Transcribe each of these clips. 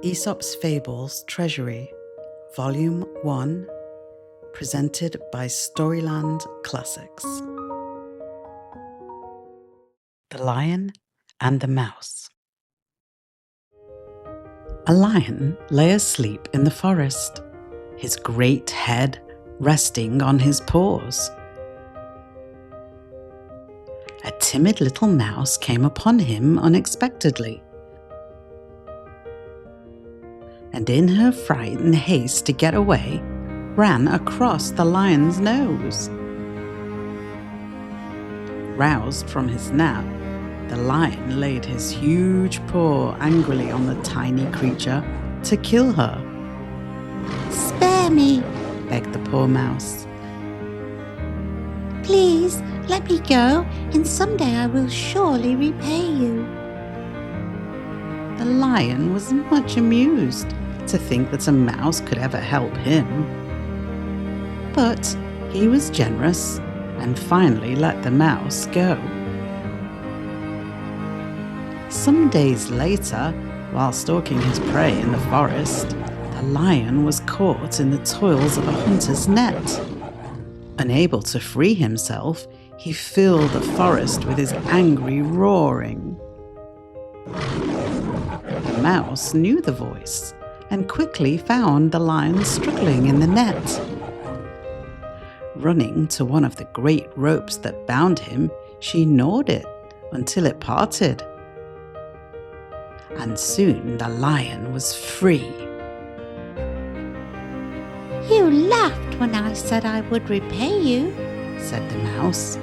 Aesop's Fables Treasury, Volume 1, presented by Storyland Classics. The Lion and the Mouse. A lion lay asleep in the forest, his great head resting on his paws. A timid little mouse came upon him unexpectedly, and in her fright and haste to get away, ran across the lion's nose. Roused from his nap, the lion laid his huge paw angrily on the tiny creature to kill her. "Spare me," begged the poor mouse. "Please let me go, and someday I will surely repay you." The lion was much amused to think that a mouse could ever help him. But he was generous and finally let the mouse go. Some days later, while stalking his prey in the forest, the lion was caught in the toils of a hunter's net. Unable to free himself, he filled the forest with his angry roaring. The mouse knew the voice and quickly found the lion struggling in the net. Running to one of the great ropes that bound him, she gnawed it until it parted. And soon the lion was free. "You laughed when I said I would repay you," said the mouse.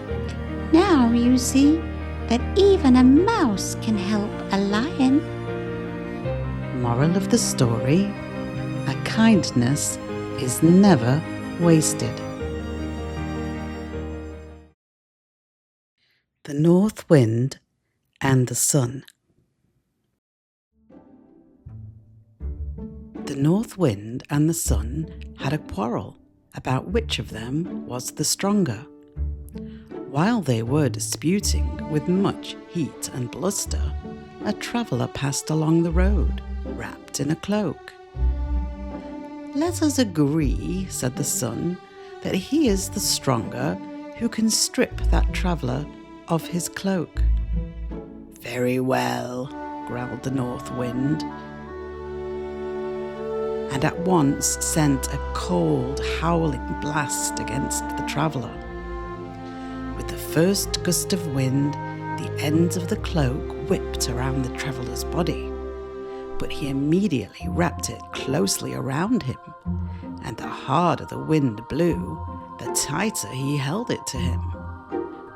"Now you see that even a mouse can help a lion." Moral of the story: a kindness is never wasted. The North Wind and the Sun. The North Wind and the Sun had a quarrel about which of them was the stronger. While they were disputing with much heat and bluster, a traveller passed along the road, wrapped in a cloak. "Let us agree," said the Sun, "that he is the stronger who can strip that traveller of his cloak." "Very well," growled the North Wind, and at once sent a cold, howling blast against the traveller. With the first gust of wind, the ends of the cloak whipped around the traveller's body, but he immediately wrapped it closely around him, and the harder the wind blew, the tighter he held it to him.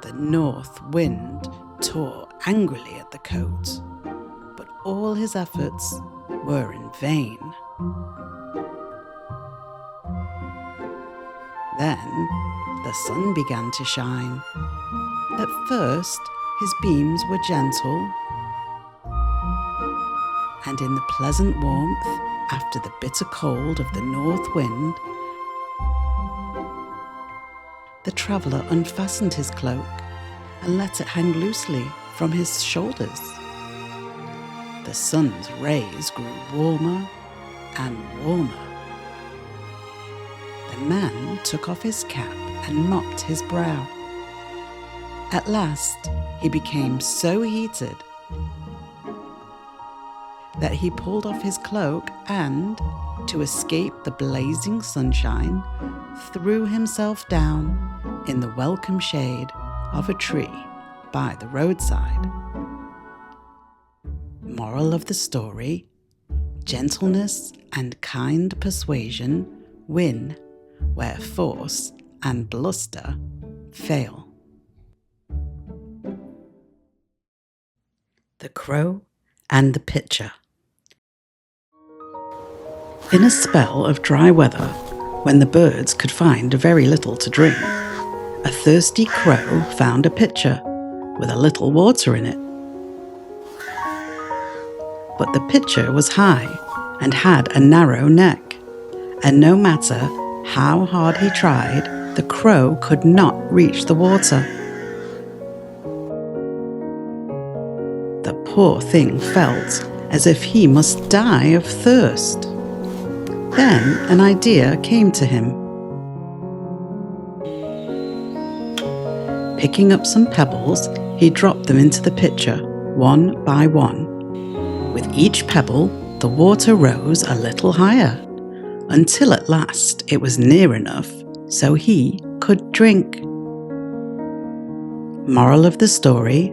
The North Wind tore angrily at the coat, but all his efforts were in vain. Then the sun began to shine. At first, his beams were gentle, and in the pleasant warmth, after the bitter cold of the north wind, the traveller unfastened his cloak and let it hang loosely from his shoulders. The sun's rays grew warmer and warmer. The man took off his cap and mopped his brow. At last, he became so heated that he pulled off his cloak and, to escape the blazing sunshine, threw himself down in the welcome shade of a tree by the roadside. Moral of the story: gentleness and kind persuasion win where force and bluster fail. The Crow and the Pitcher. In a spell of dry weather, when the birds could find very little to drink, a thirsty crow found a pitcher with a little water in it. But the pitcher was high and had a narrow neck, and no matter how hard he tried, the crow could not reach the water. The poor thing felt as if he must die of thirst. Then an idea came to him. Picking up some pebbles, he dropped them into the pitcher, one by one. With each pebble, the water rose a little higher, until at last it was near enough so he could drink. Moral of the story: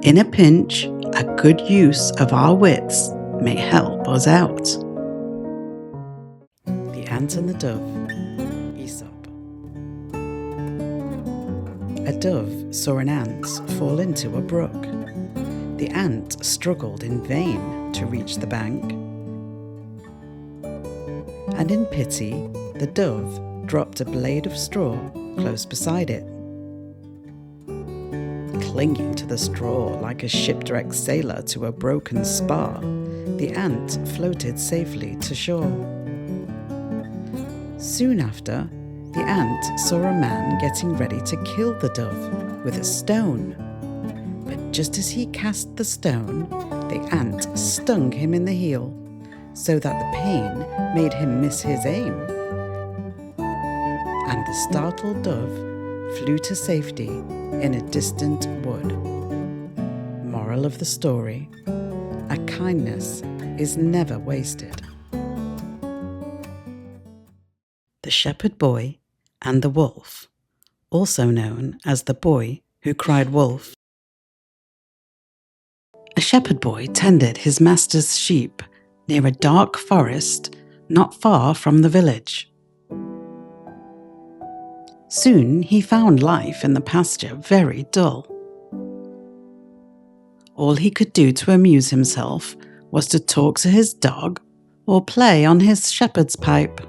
in a pinch, a good use of our wits may help us out. The Ant and the Dove, Aesop. A dove saw an ant fall into a brook. The ant struggled in vain to reach the bank, and in pity, the dove dropped a blade of straw close beside it. Clinging to the straw like a shipwrecked sailor to a broken spar, the ant floated safely to shore. Soon after, the ant saw a man getting ready to kill the dove with a stone. But just as he cast the stone, the ant stung him in the heel, so that the pain made him miss his aim. And the startled dove flew to safety in a distant wood. Moral of the story: a kindness is never wasted. The Shepherd Boy and the Wolf, also known as the boy who cried wolf. A shepherd boy tended his master's sheep near a dark forest not far from the village. Soon he found life in the pasture very dull. All he could do to amuse himself was to talk to his dog or play on his shepherd's pipe.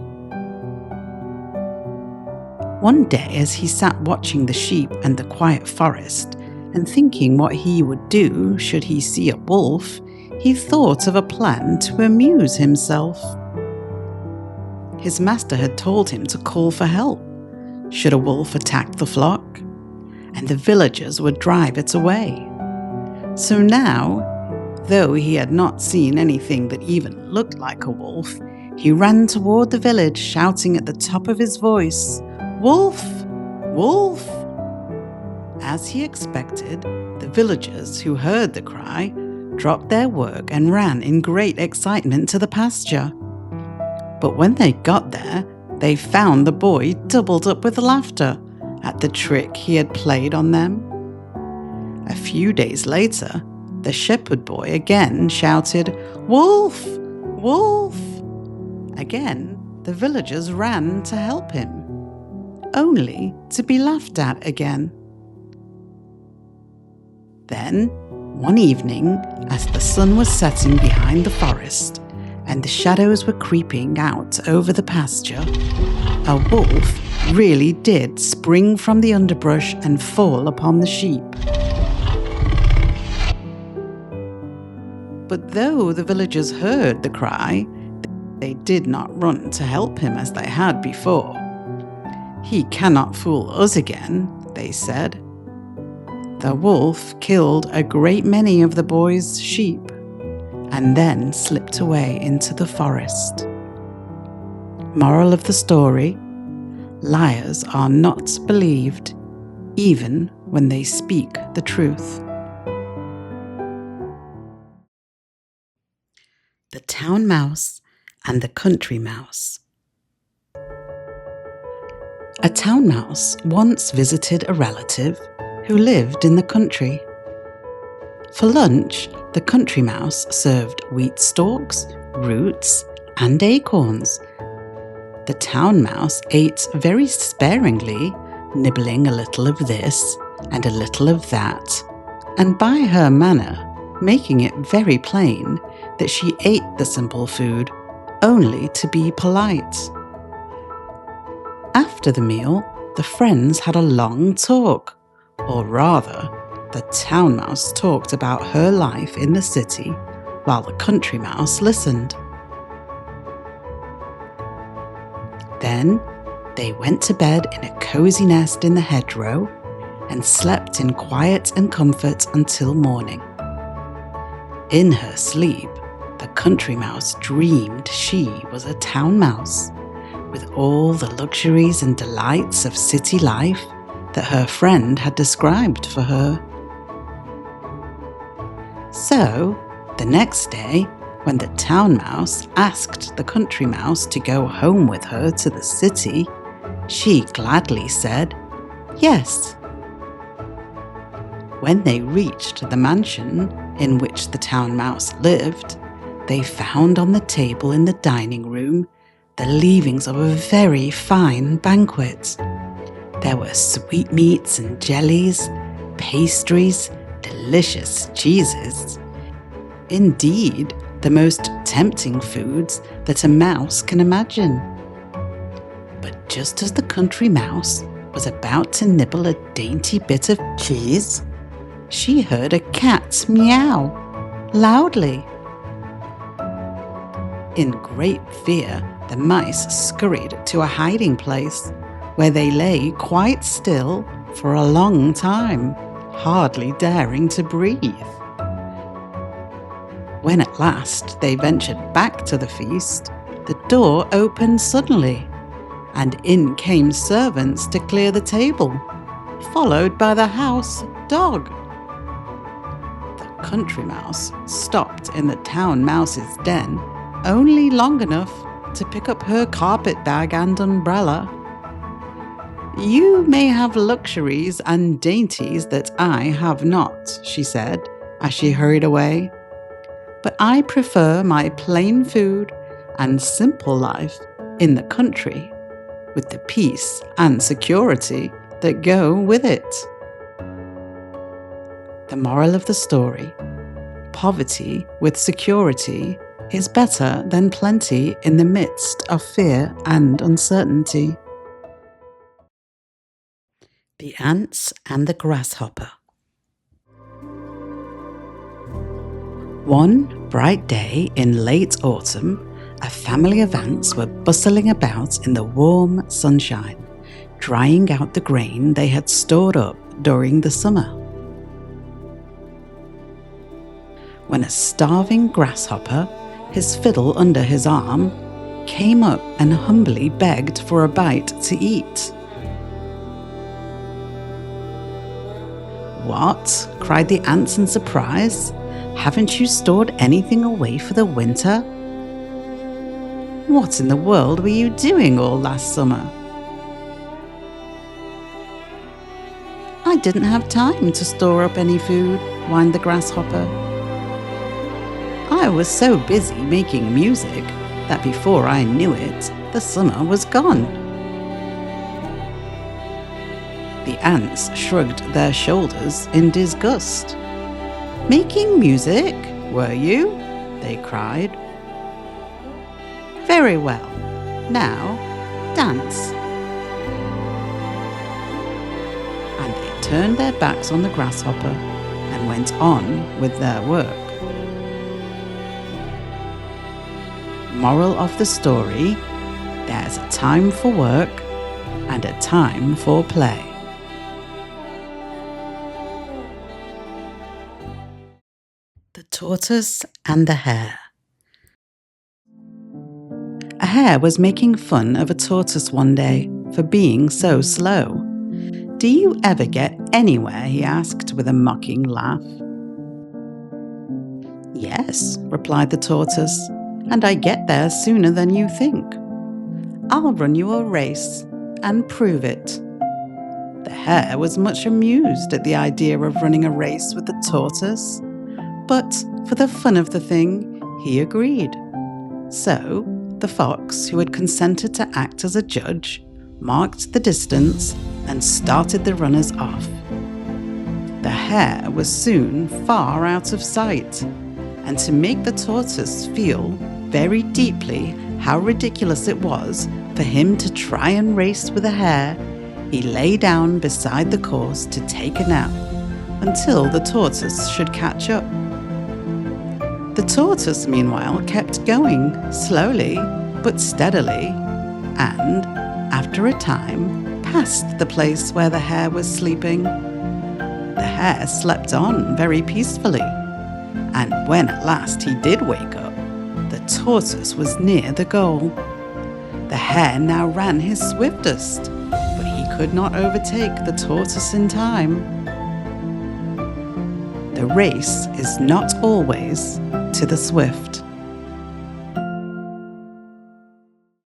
One day, as he sat watching the sheep and the quiet forest and thinking what he would do should he see a wolf, he thought of a plan to amuse himself. His master had told him to call for help should a wolf attack the flock, and the villagers would drive it away. So now, though he had not seen anything that even looked like a wolf, he ran toward the village shouting at the top of his voice, "Wolf! Wolf!" As he expected, the villagers who heard the cry dropped their work and ran in great excitement to the pasture. But when they got there, they found the boy doubled up with laughter at the trick he had played on them. A few days later, the shepherd boy again shouted, "Wolf! Wolf!" Again, the villagers ran to help him, only to be laughed at again. Then, one evening, as the sun was setting behind the forest and the shadows were creeping out over the pasture, a wolf really did spring from the underbrush and fall upon the sheep. But though the villagers heard the cry, they did not run to help him as they had before. "He cannot fool us again," they said. The wolf killed a great many of the boy's sheep and then slipped away into the forest. Moral of the story: liars are not believed, even when they speak the truth. The Town Mouse and the Country Mouse. A town mouse once visited a relative who lived in the country. For lunch, the country mouse served wheat stalks, roots, and acorns. The town mouse ate very sparingly, nibbling a little of this and a little of that, and by her manner, making it very plain that she ate the simple food only to be polite. After the meal, the friends had a long talk, or rather, the town mouse talked about her life in the city while the country mouse listened. Then they went to bed in a cozy nest in the hedgerow and slept in quiet and comfort until morning. In her sleep, the country mouse dreamed she was a town mouse, with all the luxuries and delights of city life that her friend had described for her. So, the next day, when the town mouse asked the country mouse to go home with her to the city, she gladly said, yes. When they reached the mansion in which the town mouse lived, they found on the table in the dining room the leavings of a very fine banquet. There were sweetmeats and jellies, pastries, delicious cheeses. Indeed, the most tempting foods that a mouse can imagine. But just as the country mouse was about to nibble a dainty bit of cheese, she heard a cat meow loudly. In great fear, the mice scurried to a hiding place, where they lay quite still for a long time, hardly daring to breathe. When at last they ventured back to the feast, the door opened suddenly, and in came servants to clear the table, followed by the house dog. The country mouse stopped in the town mouse's den only long enough to pick up her carpet bag and umbrella. You may have luxuries and dainties that I have not, she said as she hurried away, but I prefer my plain food and simple life in the country, with the peace and security that go with it. The moral of the story: poverty with security is better than plenty in the midst of fear and uncertainty. The Ants and the Grasshopper. One bright day in late autumn, a family of ants were bustling about in the warm sunshine, drying out the grain they had stored up during the summer. When a starving grasshopper, his fiddle under his arm, came up and humbly begged for a bite to eat. "What?" cried the ants in surprise. "Haven't you stored anything away for the winter? What in the world were you doing all last summer?" "I didn't have time to store up any food," whined the grasshopper. "I was so busy making music that before I knew it, the summer was gone." The ants shrugged their shoulders in disgust. "Making music, were you?" they cried. "Very well. Now, dance." And they turned their backs on the grasshopper and went on with their work. Moral of the story: there's a time for work and a time for play. The Tortoise and the Hare. A hare was making fun of a tortoise one day for being so slow. "Do you ever get anywhere?" he asked with a mocking laugh. "Yes," replied the tortoise, "and I get there sooner than you think. I'll run you a race and prove it." The hare was much amused at the idea of running a race with the tortoise, but for the fun of the thing, he agreed. So, the fox, who had consented to act as a judge, marked the distance and started the runners off. The hare was soon far out of sight, and to make the tortoise feel very deeply how ridiculous it was for him to try and race with a hare, he lay down beside the course to take a nap until the tortoise should catch up. The tortoise, meanwhile, kept going, slowly but steadily, and, after a time, passed the place where the hare was sleeping. The hare slept on very peacefully, and when at last he did wake up, Tortoise was near the goal. The hare now ran his swiftest, but he could not overtake the tortoise in time. The race is not always to the swift.